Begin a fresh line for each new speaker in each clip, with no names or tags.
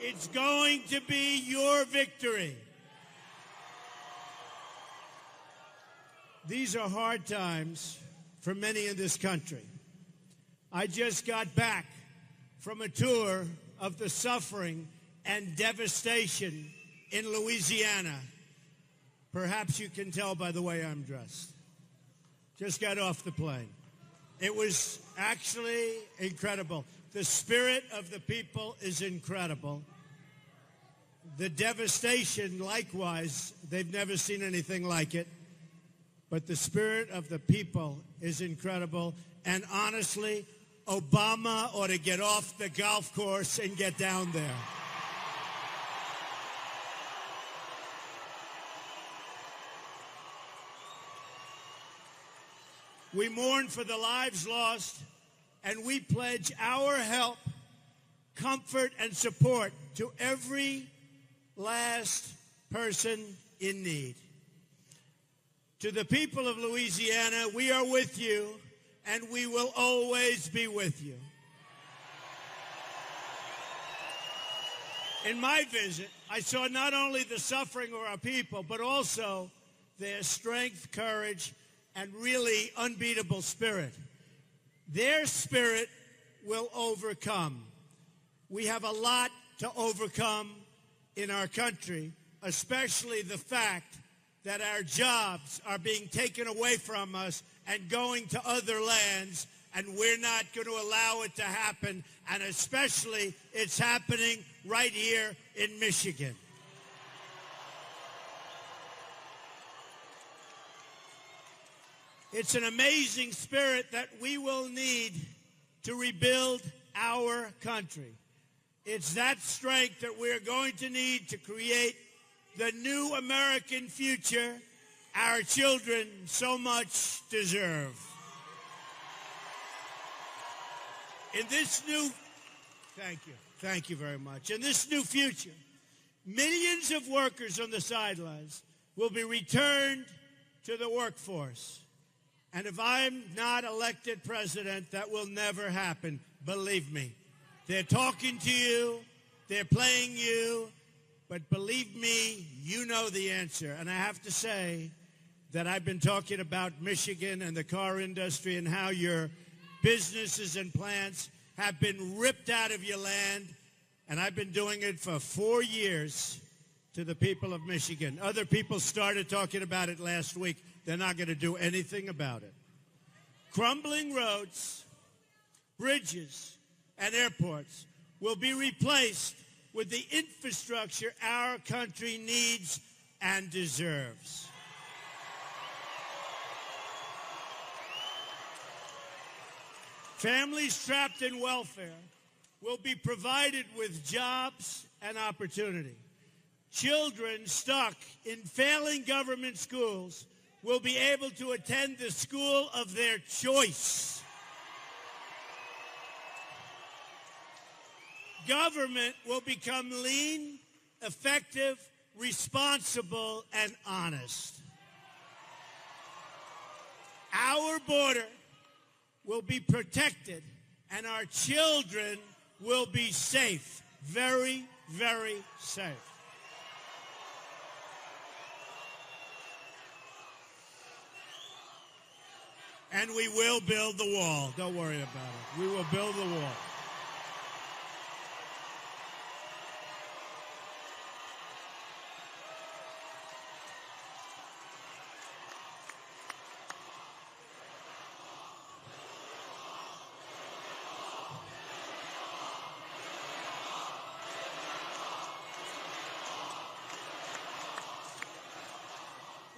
It's going to be your victory. These are hard times for many in this country. I just got back from a tour of the suffering and devastation in Louisiana. Perhaps you can tell by the way I'm dressed. Just got off the plane. It was actually incredible. The spirit of the people is incredible. The devastation, likewise, they've never seen anything like it. But the spirit of the people is incredible. And honestly, Obama ought to get off the golf course and get down there. We mourn for the lives lost, and we pledge our help, comfort, and support to every last person in need. To the people of Louisiana, we are with you, and we will always be with you. In my visit, I saw not only the suffering of our people, but also their strength, courage, and really unbeatable spirit. Their spirit will overcome. We have a lot to overcome in our country, especially the fact that our jobs are being taken away from us and going to other lands, and we're not going to allow it to happen, and especially it's happening right here in Michigan. It's an amazing spirit that we will need to rebuild our country. It's that strength that we're going to need to create the new American future our children so much deserve. In this new, thank you very much. In this new future, millions of workers on the sidelines will be returned to the workforce. And if I'm not elected president, that will never happen. Believe me. They're talking to you. They're playing you. But believe me, you know the answer. And I have to say that I've been talking about Michigan and the car industry and how your businesses and plants have been ripped out of your land. And I've been doing it for 4 years to the people of Michigan. Other people started talking about it last week. They're not going to do anything about it. Crumbling roads, bridges, and airports will be replaced with the infrastructure our country needs and deserves. Families trapped in welfare will be provided with jobs and opportunity. Children stuck in failing government schools will be able to attend the school of their choice. Government will become lean, effective, responsible, and honest. Our border will be protected, and our children will be safe. Very, very safe. And we will build the wall. Don't worry about it. We will build the wall.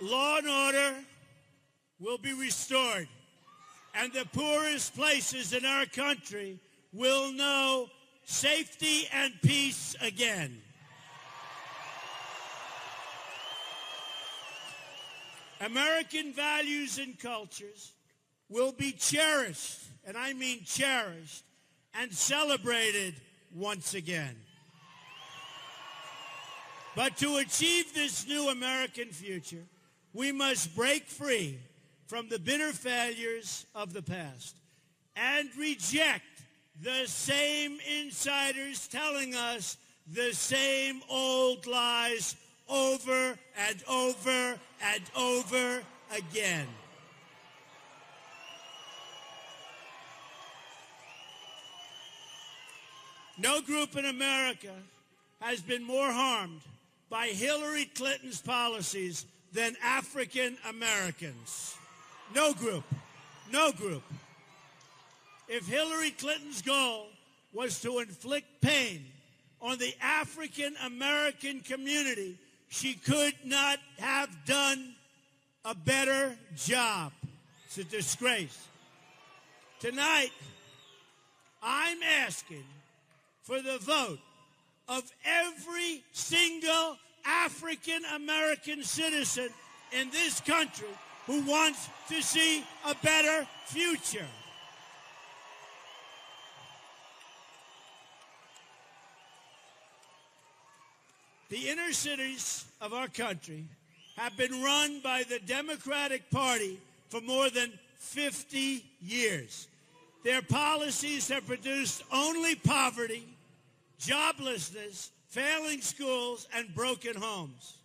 Law and order will be restored, and the poorest places in our country will know safety and peace again. American values and cultures will be cherished, and I mean cherished, and celebrated once again. But to achieve this new American future, we must break free from the bitter failures of the past and reject the same insiders telling us the same old lies over and over and over again. No group in America has been more harmed by Hillary Clinton's policies than African Americans. No group. No group. If Hillary Clinton's goal was to inflict pain on the African American community, she could not have done a better job. It's a disgrace. Tonight, I'm asking for the vote of every single African American citizen in this country who wants to see a better future. The inner cities of our country have been run by the Democratic Party for more than 50 years. Their policies have produced only poverty, joblessness, failing schools, and broken homes.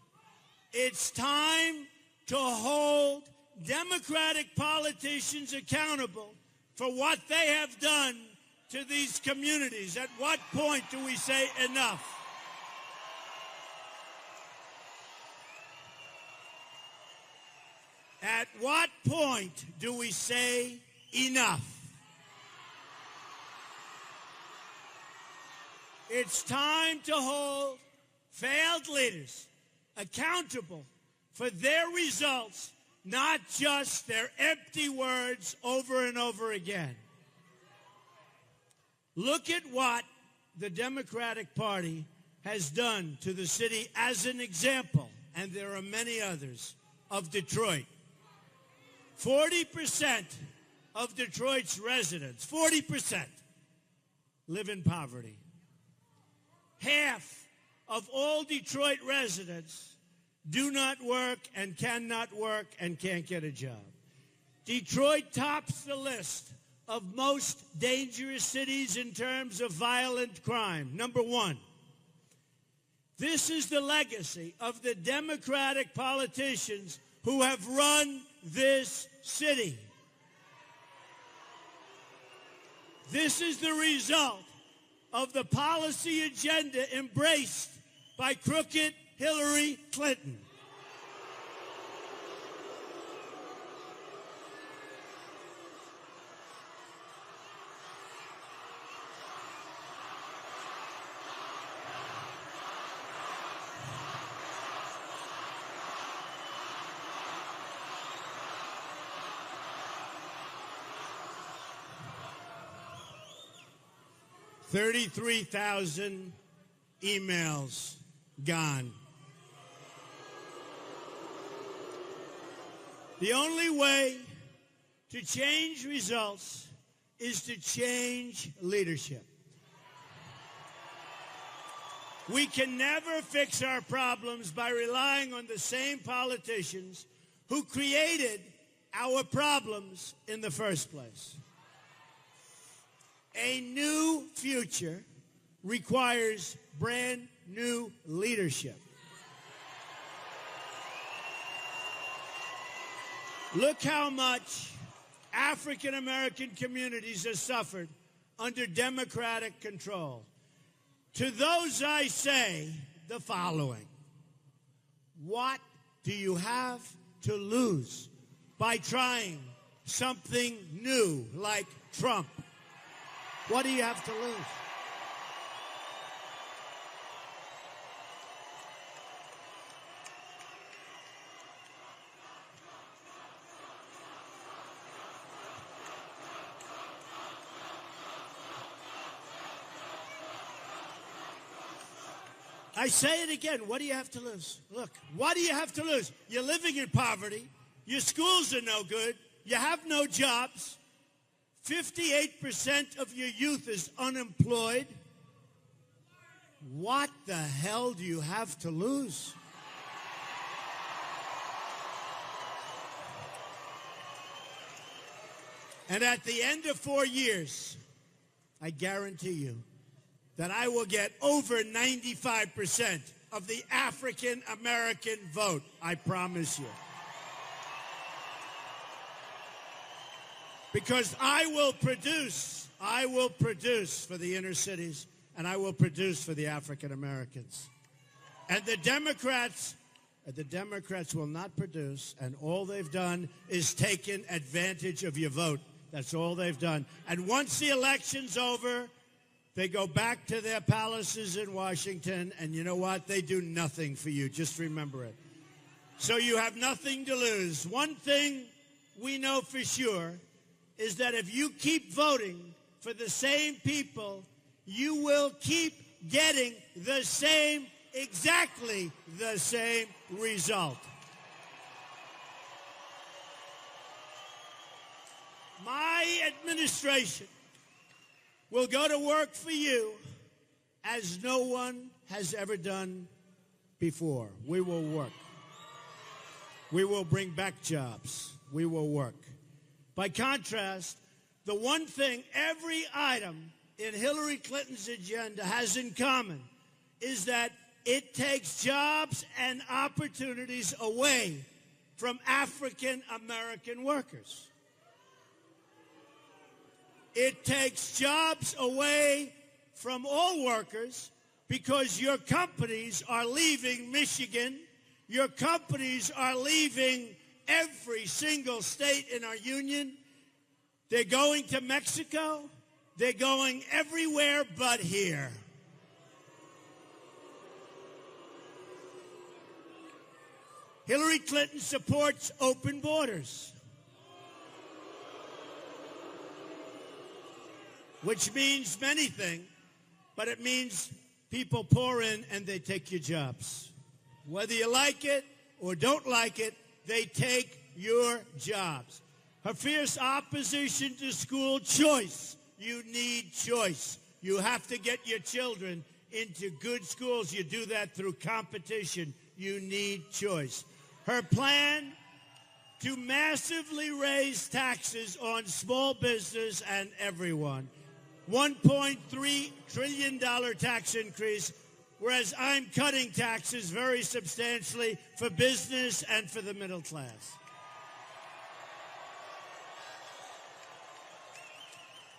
It's time to hold Democratic politicians accountable for what they have done to these communities. At what point do we say enough? At what point do we say enough? It's time to hold failed leaders accountable for their results, not just their empty words over and over again. Look at what the Democratic Party has done to the city as an example, and there are many others, of Detroit. 40% of Detroit's residents, 40%, live in poverty. Half of all Detroit residents do not work and cannot work and can't get a job. Detroit tops the list of most dangerous cities in terms of violent crime. Number one. This is the legacy of the Democratic politicians who have run this city. This is the result of the policy agenda embraced by crooked Hillary Clinton. $33,000 emails gone. The only way to change results is to change leadership. We can never fix our problems by relying on the same politicians who created our problems in the first place. A new future requires brand new leadership. Look how much African American communities have suffered under Democratic control. To those I say the following: what do you have to lose by trying something new like Trump? What do you have to lose? I say it again. What do you have to lose? Look, what do you have to lose? You're living in poverty. Your schools are no good. You have no jobs. 58% of your youth is unemployed. What the hell do you have to lose? And at the end of 4 years, I guarantee you, that I will get over 95% of the African American vote. I promise you. Because I will produce for the inner cities, and I will produce for the African Americans. And the Democrats will not produce, and all they've done is taken advantage of your vote. That's all they've done. And once the election's over, they go back to their palaces in Washington, and you know what? They do nothing for you. Just remember it. So you have nothing to lose. One thing we know for sure is that if you keep voting for the same people, you will keep getting exactly the same result. My administration will go to work for you as no one has ever done before. We will work. We will bring back jobs. We will work. By contrast, the one thing every item in Hillary Clinton's agenda has in common is that it takes jobs and opportunities away from African American workers. It takes jobs away from all workers because your companies are leaving Michigan. Your companies are leaving every single state in our union. They're going to Mexico. They're going everywhere but here. Hillary Clinton supports open borders, which means many things, but it means people pour in and they take your jobs. Whether you like it or don't like it, they take your jobs. Her fierce opposition to school choice. You need choice. You have to get your children into good schools. You do that through competition. You need choice. Her plan to massively raise taxes on small business and everyone. $1.3 trillion tax increase, whereas I'm cutting taxes very substantially for business and for the middle class.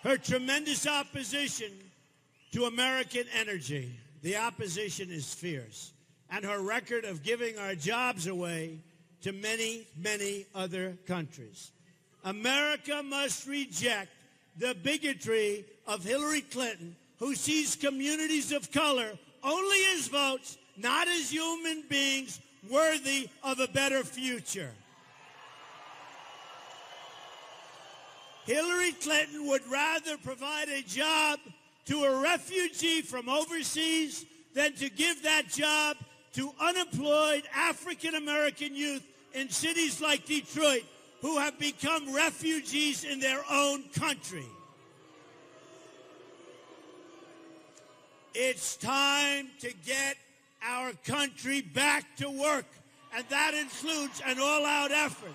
Her tremendous opposition to American energy. The opposition is fierce. And her record of giving our jobs away to many, many other countries. America must reject the bigotry of Hillary Clinton, who sees communities of color only as votes, not as human beings worthy of a better future. Hillary Clinton would rather provide a job to a refugee from overseas than to give that job to unemployed African-American youth in cities like Detroit who have become refugees in their own country. It's time to get our country back to work, and that includes an all-out effort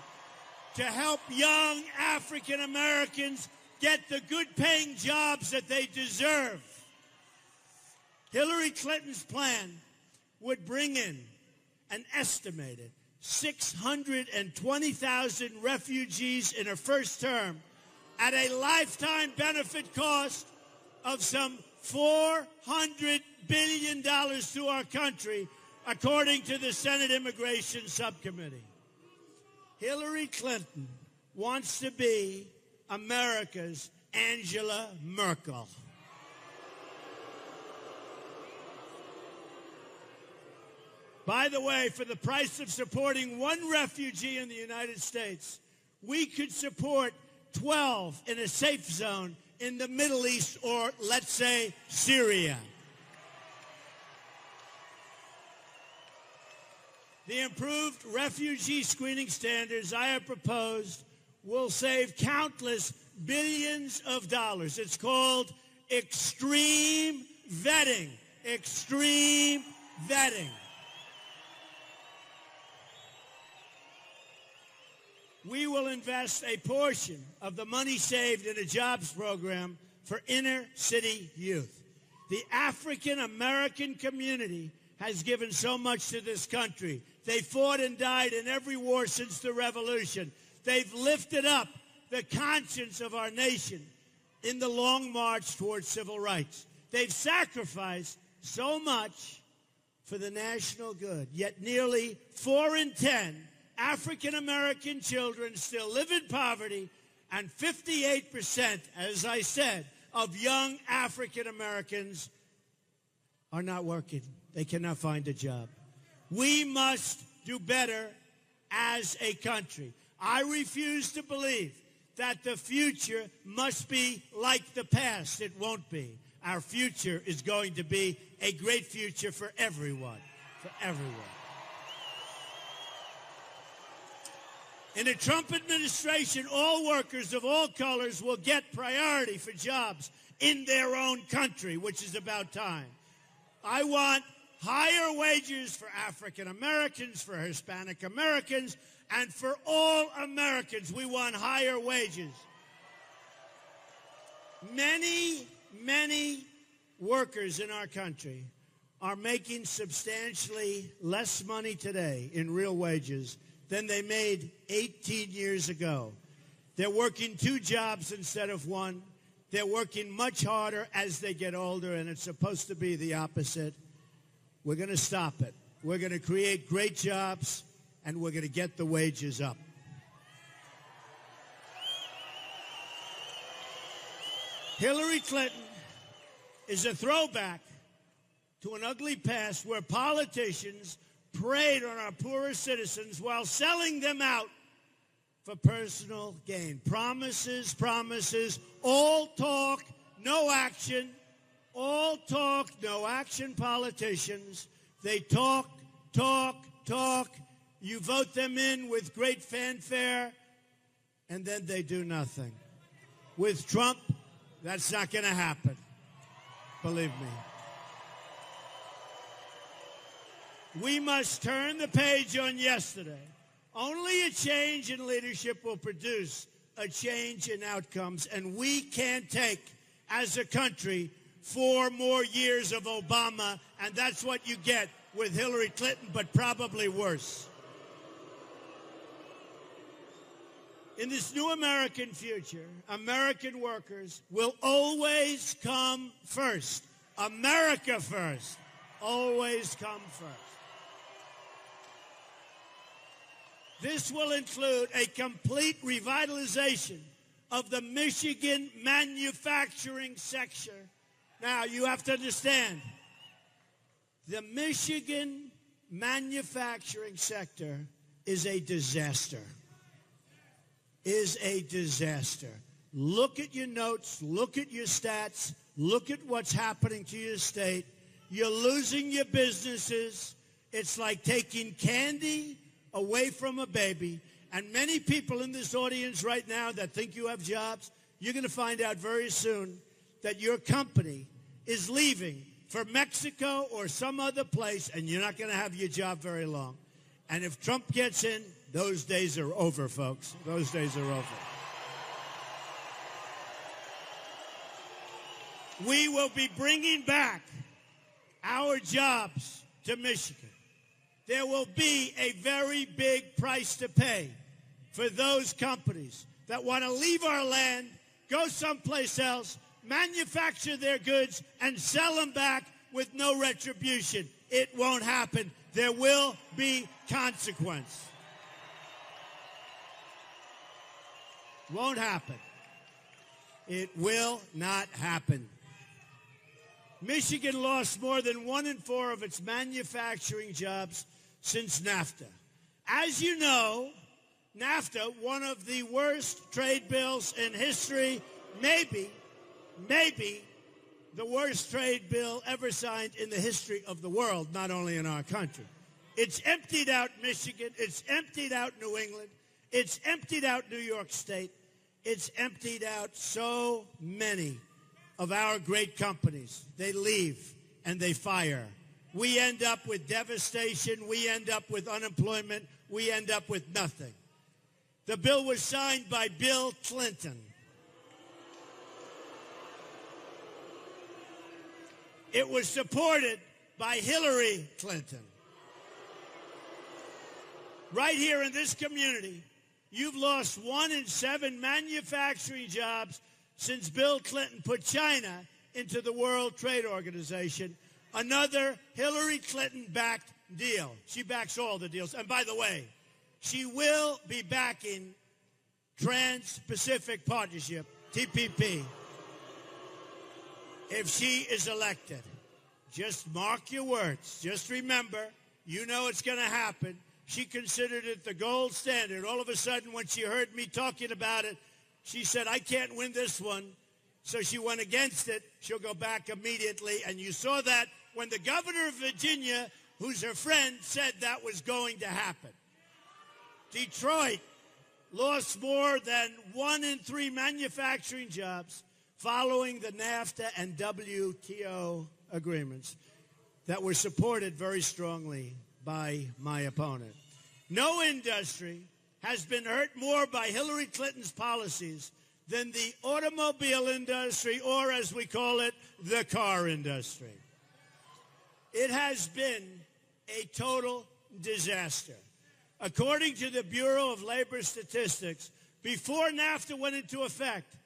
to help young African Americans get the good-paying jobs that they deserve. Hillary Clinton's plan would bring in an estimated 620,000 refugees in her first term at a lifetime benefit cost of some $400 billion to our country, according to the Senate Immigration Subcommittee. Hillary Clinton wants to be America's Angela Merkel. By the way, for the price of supporting one refugee in the United States, we could support 12 in a safe zone in the Middle East, or let's say Syria. The improved refugee screening standards I have proposed will save countless billions of dollars. It's called extreme vetting. Extreme vetting. We will invest a portion of the money saved in a jobs program for inner city youth. The African American community has given so much to this country. They fought and died in every war since the Revolution. They've lifted up the conscience of our nation in the long march towards civil rights. They've sacrificed so much for the national good, yet nearly 4 in 10 African-American children still live in poverty, and 58%, as I said, of young African-Americans are not working. They cannot find a job. We must do better as a country. I refuse to believe that the future must be like the past. It won't be. Our future is going to be a great future for everyone. For everyone. In a Trump administration, all workers of all colors will get priority for jobs in their own country, which is about time. I want higher wages for African Americans, for Hispanic Americans, and for all Americans. We want higher wages. Many workers in our country are making substantially less money today in real wages than they made 18 years ago. They're working 2 jobs instead of 1. They're working much harder as they get older, and it's supposed to be the opposite. We're going to stop it. We're going to create great jobs, and we're going to get the wages up. Hillary Clinton is a throwback to an ugly past where politicians preyed on our poorest citizens while selling them out for personal gain. Promises, promises, all talk, no action. All talk, no action politicians. They talk, talk, talk. You vote them in with great fanfare, and then they do nothing. With Trump, that's not going to happen. Believe me. We must turn the page on yesterday. Only a change in leadership will produce a change in outcomes, and we can't take, as a country, 4 more years of Obama, and that's what you get with Hillary Clinton, but probably worse. In this new American future, American workers will always come first. America first. Always come first. This will include a complete revitalization of the Michigan manufacturing sector. Now, you have to understand, the Michigan manufacturing sector is a disaster. Is a disaster. Look at your notes, look at your stats, look at what's happening to your state. You're losing your businesses. It's like taking candy away from a baby. And many people in this audience right now that think you have jobs, you're going to find out very soon that your company is leaving for Mexico or some other place, and you're not going to have your job very long. And if Trump gets in, those days are over, folks. Those days are over. We will be bringing back our jobs to Michigan. There will be a very big price to pay for those companies that want to leave our land, go someplace else, manufacture their goods, and sell them back with no retribution. It won't happen. There will be consequence. Won't happen. It will not happen. Michigan lost more than 1 in 4 of its manufacturing jobs since NAFTA. As you know, NAFTA, one of the worst trade bills in history, maybe the worst trade bill ever signed in the history of the world, not only in our country. It's emptied out Michigan. It's emptied out New England. It's emptied out New York State. It's emptied out so many of our great companies. They leave and they fire. We end up with devastation. We end up with unemployment. We end up with nothing. The bill was signed by Bill Clinton. It was supported by Hillary Clinton. Right here in this community, you've lost 1 in 7 manufacturing jobs since Bill Clinton put China into the World Trade Organization. Another Hillary Clinton-backed deal. She backs all the deals. And by the way, she will be backing Trans-Pacific Partnership, TPP, if she is elected. Just mark your words. Just remember, you know it's going to happen. She considered it the gold standard. All of a sudden, when she heard me talking about it, she said, I can't win this one. So she went against it. She'll go back immediately. And you saw that when the governor of Virginia, who's her friend, said that was going to happen. Detroit lost more than 1 in 3 manufacturing jobs following the NAFTA and WTO agreements that were supported very strongly by my opponent. No industry has been hurt more by Hillary Clinton's policies than the automobile industry, or as we call it, the car industry. It has been a total disaster. According to the Bureau of Labor Statistics, before NAFTA went into effect,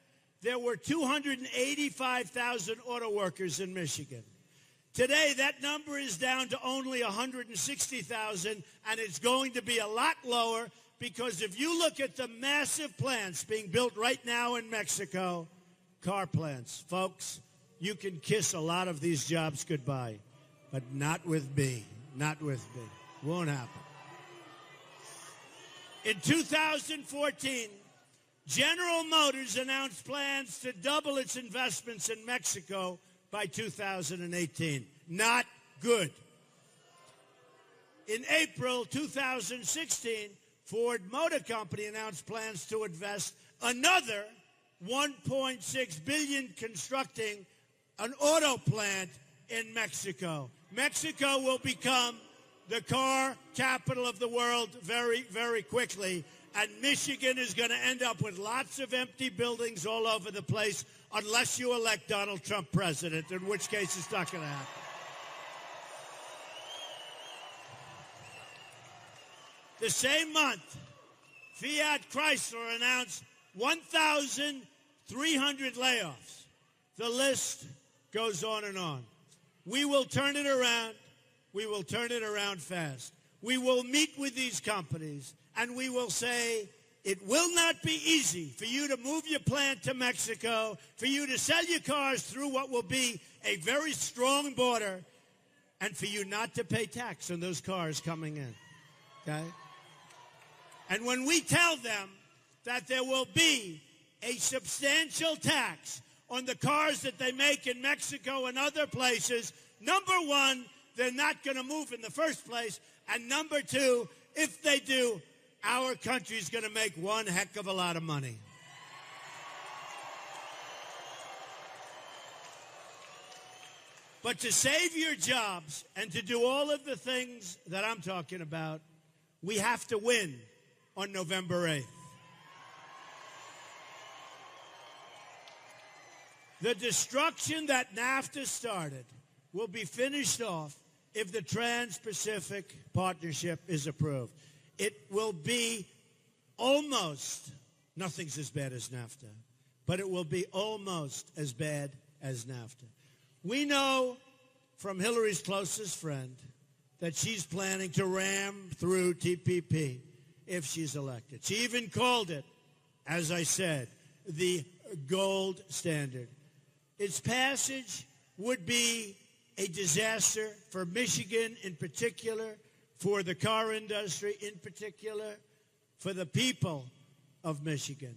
there were 285,000 auto workers in Michigan. Today, that number is down to only 160,000, and it's going to be a lot lower because if you look at the massive plants being built right now in Mexico, car plants, folks, you can kiss a lot of these jobs goodbye, but not with me. Not with me. Won't happen. In 2014, General Motors announced plans to double its investments in Mexico by 2018. Not good. In April 2016, Ford Motor Company announced plans to invest another $1.6 billion constructing an auto plant in Mexico. Mexico will become the car capital of the world very, very quickly. And Michigan is going to end up with lots of empty buildings all over the place unless you elect Donald Trump president, in which case it's not going to happen. The same month, Fiat Chrysler announced 1,300 layoffs. The list goes on and on. We will turn it around. We will turn it around fast. We will meet with these companies, and we will say, it will not be easy for you to move your plant to Mexico, for you to sell your cars through what will be a very strong border, and for you not to pay tax on those cars coming in. Okay? And when we tell them that there will be a substantial tax on the cars that they make in Mexico and other places, number one, they're not going to move in the first place, and number two, if they do, our country's going to make one heck of a lot of money. But to save your jobs and to do all of the things that I'm talking about, we have to win on November 8th. The destruction that NAFTA started will be finished off if the Trans-Pacific Partnership is approved. It will be almost, nothing's as bad as NAFTA, but it will be almost as bad as NAFTA. We know from Hillary's closest friend that she's planning to ram through TPP if she's elected. She even called it, as I said, the gold standard. Its passage would be a disaster for Michigan in particular, for the car industry in particular, for the people of Michigan.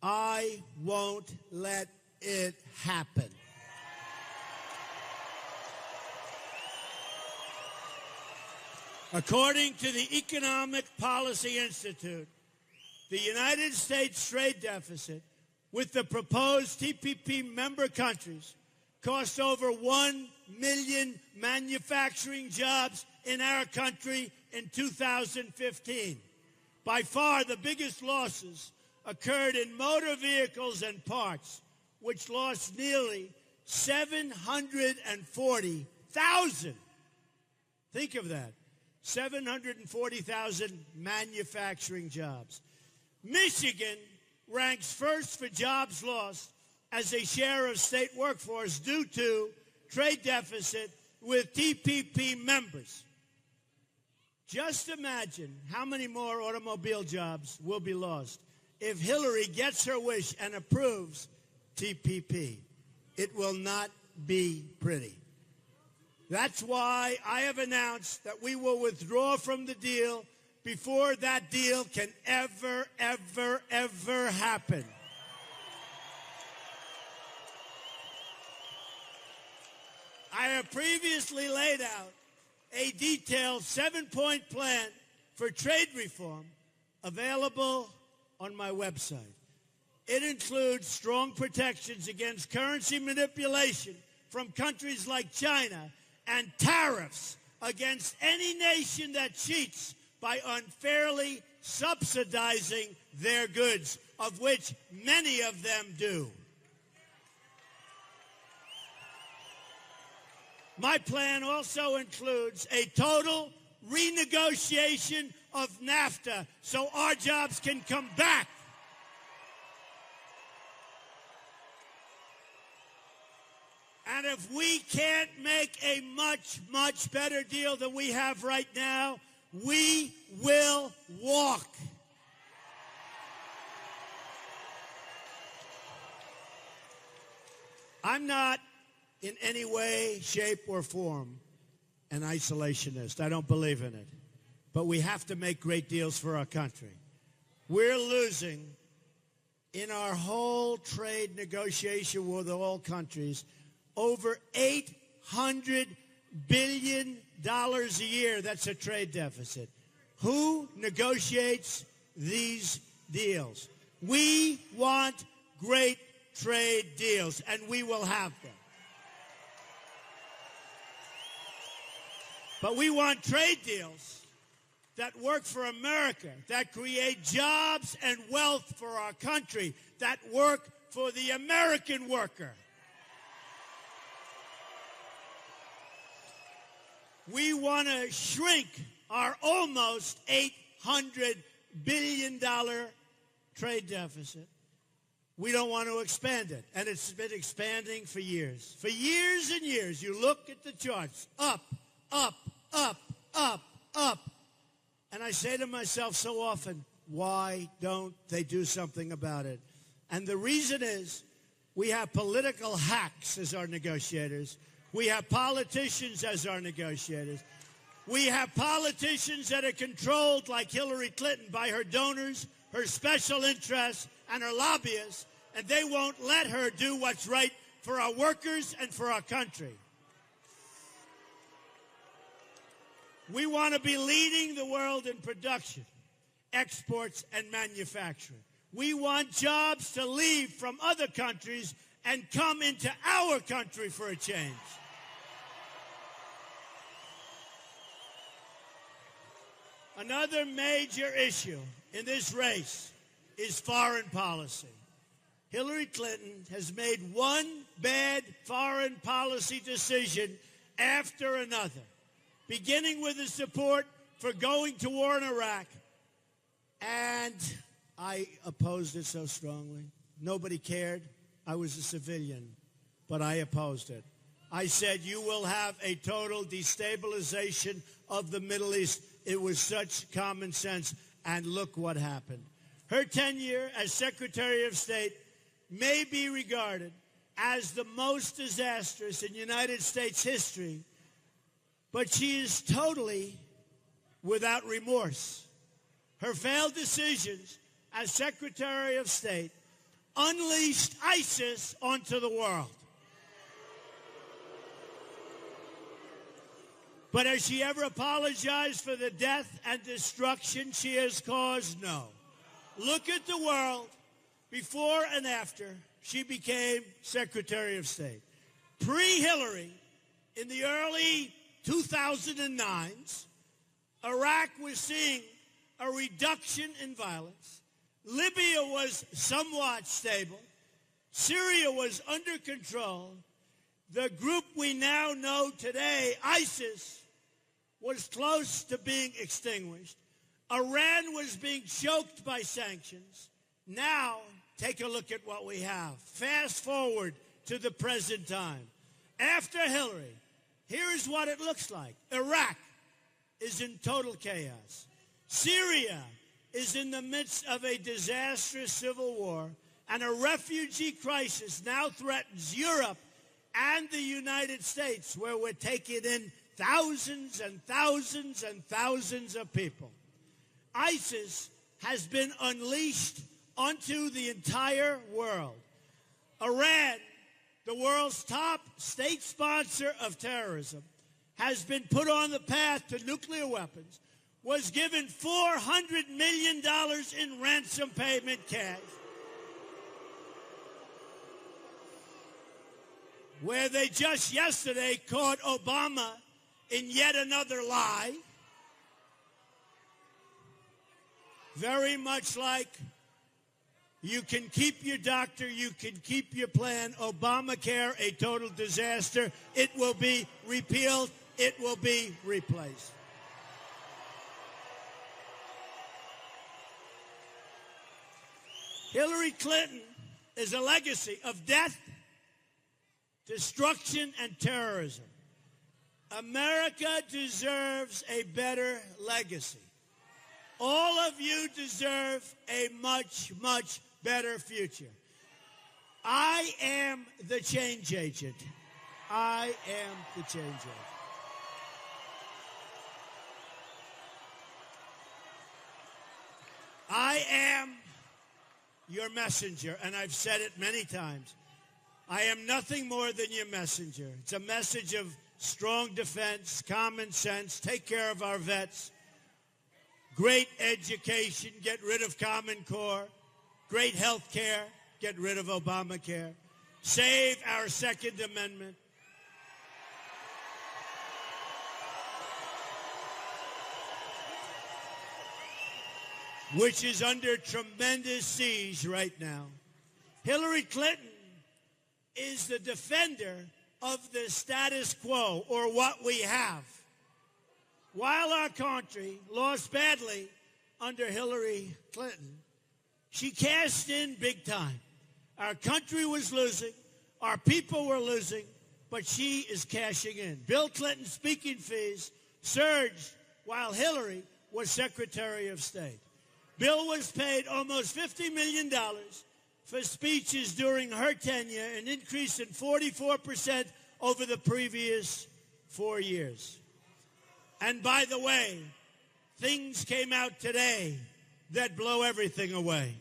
I won't let it happen. According to the Economic Policy Institute, the United States trade deficit with the proposed TPP member countries cost over 1 million manufacturing jobs in our country in 2015. By far, the biggest losses occurred in motor vehicles and parts, which lost nearly 740,000. Think of that. 740,000 manufacturing jobs. Michigan ranks first for jobs lost as a share of state workforce due to trade deficit with TPP members. Just imagine how many more automobile jobs will be lost if Hillary gets her wish and approves TPP. It will not be pretty. That's why I have announced that we will withdraw from the deal before that deal can ever happen. I have previously laid out a detailed 7-point plan for trade reform available on my website. It includes strong protections against currency manipulation from countries like China and tariffs against any nation that cheats by unfairly subsidizing their goods, of which many of them do. My plan also includes a total renegotiation of NAFTA so our jobs can come back. And if we can't make a much better deal than we have right now, we will walk. I'm not in any way, shape, or form an isolationist. I don't believe in it. But we have to make great deals for our country. We're losing in our whole trade negotiation with all countries over $800 billion a year. That's a trade deficit. Who negotiates these deals? We want great trade deals, and we will have them. But we want trade deals that work for America, that create jobs and wealth for our country, that work for the American worker. We want to shrink our almost $800 billion trade deficit. We don't want to expand it. And it's been expanding for years. For years and years, you look at the charts, up, up, up, up, up. And I say to myself so often, why don't they do something about it? And the reason is we have political hacks as our negotiators. We have politicians as our negotiators. We have politicians that are controlled, like Hillary Clinton, by her donors, her special interests, and her lobbyists, and they won't let her do what's right for our workers and for our country. We want to be leading the world in production, exports, and manufacturing. We want jobs to leave from other countries and come into our country for a change. Another major issue in this race is foreign policy. Hillary Clinton has made one bad foreign policy decision after another, beginning with the support for going to war in Iraq. And I opposed it so strongly. Nobody cared. I was a civilian, but I opposed it. I said, you will have a total destabilization of the Middle East. It was such common sense, and look what happened. Her tenure as Secretary of State may be regarded as the most disastrous in United States history, but she is totally without remorse. Her failed decisions as Secretary of State unleashed ISIS onto the world. But has she ever apologized for the death and destruction she has caused? No. Look at the world before and after she became Secretary of State. Pre-Hillary, in the early 2009s, Iraq was seeing a reduction in violence. Libya was somewhat stable. Syria was under control. The group we now know today, ISIS, was close to being extinguished. Iran was being choked by sanctions. Now, take a look at what we have. Fast forward to the present time. After Hillary, here's what it looks like. Iraq is in total chaos. Syria is in the midst of a disastrous civil war, and a refugee crisis now threatens Europe and the United States, where we're taking in thousands and thousands and thousands of people. ISIS has been unleashed onto the entire world. Iran, the world's top state sponsor of terrorism, has been put on the path to nuclear weapons, was given $400 million in ransom payment cash, where they just yesterday caught Obama in yet another lie, very much like you can keep your doctor, you can keep your plan. Obamacare, a total disaster. It will be repealed. It will be replaced. Hillary Clinton is a legacy of death, destruction, and terrorism. America deserves a better legacy. All of you deserve a much, much better future. I am the change agent. I am the change agent. I am your messenger, and I've said it many times. I am nothing more than your messenger. It's a message of strong defense, common sense, take care of our vets, great education, get rid of Common Core, great health care, get rid of Obamacare, save our Second Amendment, which is under tremendous siege right now. Hillary Clinton is the defender of the status quo, or what we have. While our country lost badly under Hillary Clinton, she cashed in big time. Our country was losing, our people were losing, but she is cashing in. Bill Clinton's speaking fees surged while Hillary was Secretary of State. Bill was paid almost $50 million for speeches during her tenure, an increase in 44% over the previous 4 years. And by the way, things came out today that blow everything away.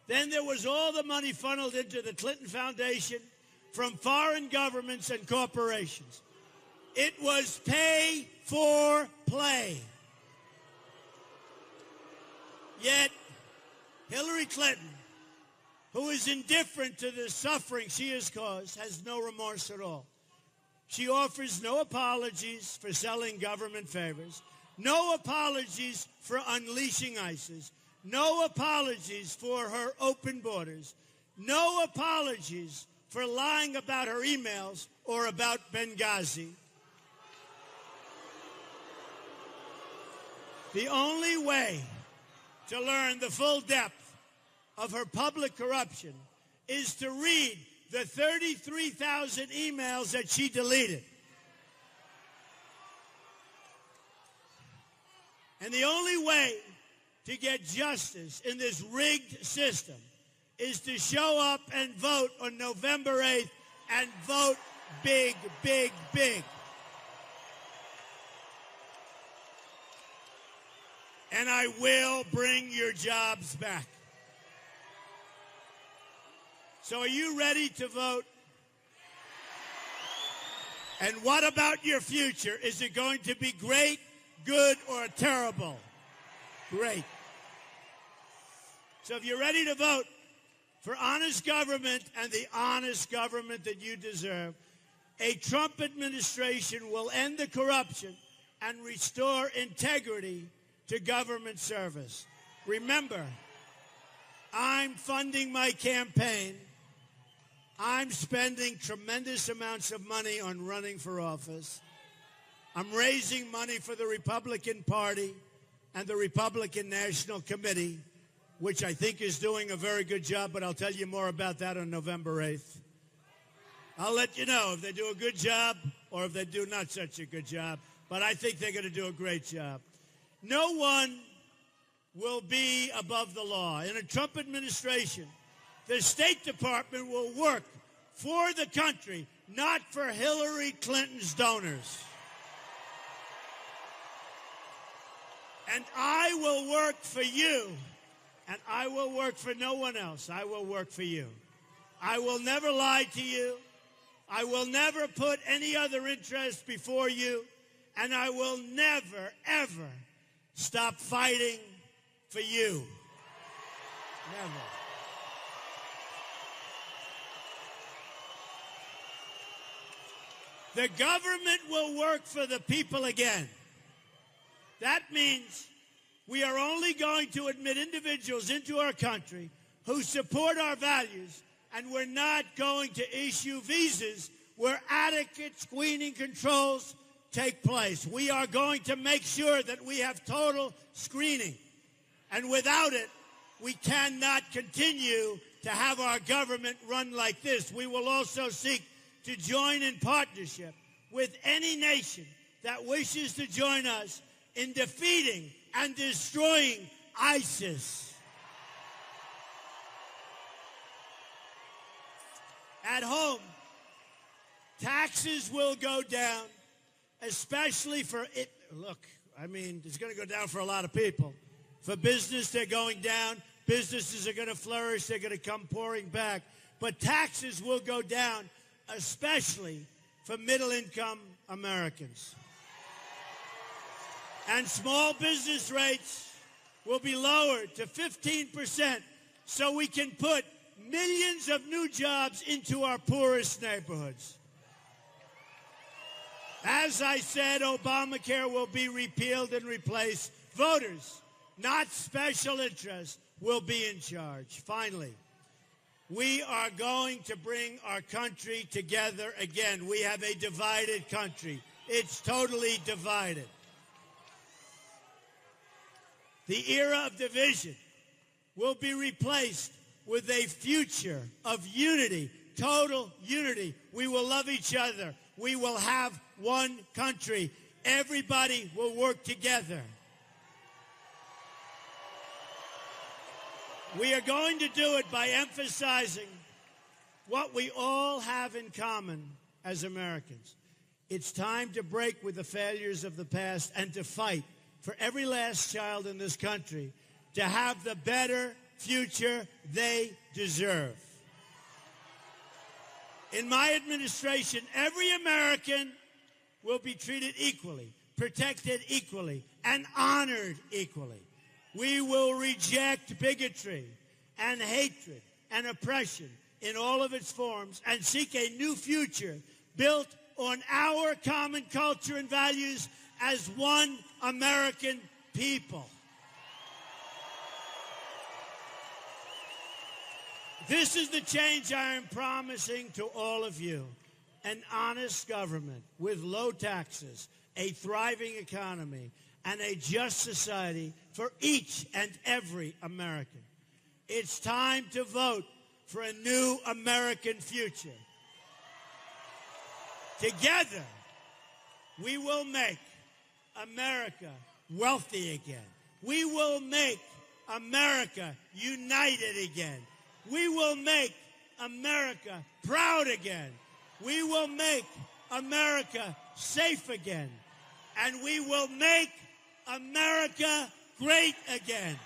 Then there was all the money funneled into the Clinton Foundation from foreign governments and corporations. It was pay for play. Yet, Hillary Clinton, who is indifferent to the suffering she has caused, has no remorse at all. She offers no apologies for selling government favors, no apologies for unleashing ISIS, no apologies for her open borders, no apologies for lying about her emails or about Benghazi. The only way to learn the full depth of her public corruption is to read the 33,000 emails that she deleted. And the only way to get justice in this rigged system is to show up and vote on November 8th and vote big, big, big. And I will bring your jobs back. So are you ready to vote? And what about your future? Is it going to be great, good, or terrible? Great. So if you're ready to vote for honest government and the honest government that you deserve, a Trump administration will end the corruption and restore integrity to government service. Remember, I'm funding my campaign I'm spending tremendous amounts of money on running for office. I'm raising money for the Republican Party and the Republican National Committee, which I think is doing a very good job, but I'll tell you more about that on November 8th. I'll let you know if they do a good job or if they do not such a good job, but I think they're going to do a great job. No one will be above the law. In a Trump administration, the State Department will work for the country, not for Hillary Clinton's donors. And I will work for you, and I will work for no one else. I will work for you. I will never lie to you. I will never put any other interest before you, and I will never, ever stop fighting for you. Never. The government will work for the people again. That means we are only going to admit individuals into our country who support our values, and we're not going to issue visas where adequate screening controls take place. We are going to make sure that we have total screening. And without it, we cannot continue to have our government run like this. We will also seek to join in partnership with any nation that wishes to join us in defeating and destroying ISIS. At home, taxes will go down, especially for it. Look, I mean, it's going to go down for a lot of people. For business, they're going down. Businesses are going to flourish. They're going to come pouring back. But taxes will go down, especially for middle-income Americans. And small business rates will be lowered to 15% so we can put millions of new jobs into our poorest neighborhoods. As I said, Obamacare will be repealed and replaced. Voters, not special interests, will be in charge. Finally, we are going to bring our country together again. We have a divided country. It's totally divided. The era of division will be replaced with a future of unity, total unity. We will love each other. We will have one country. Everybody will work together. We are going to do it by emphasizing what we all have in common as Americans. It's time to break with the failures of the past and to fight for every last child in this country to have the better future they deserve. In my administration, every American will be treated equally, protected equally, and honored equally. We will reject bigotry and hatred and oppression in all of its forms and seek a new future built on our common culture and values as one American people. This is the change I am promising to all of you. An honest government with low taxes, a thriving economy, and a just society for each and every American. It's time to vote for a new American future. Together, we will make America wealthy again. We will make America united again. We will make America proud again. We will make America safe again. And we will make America great again.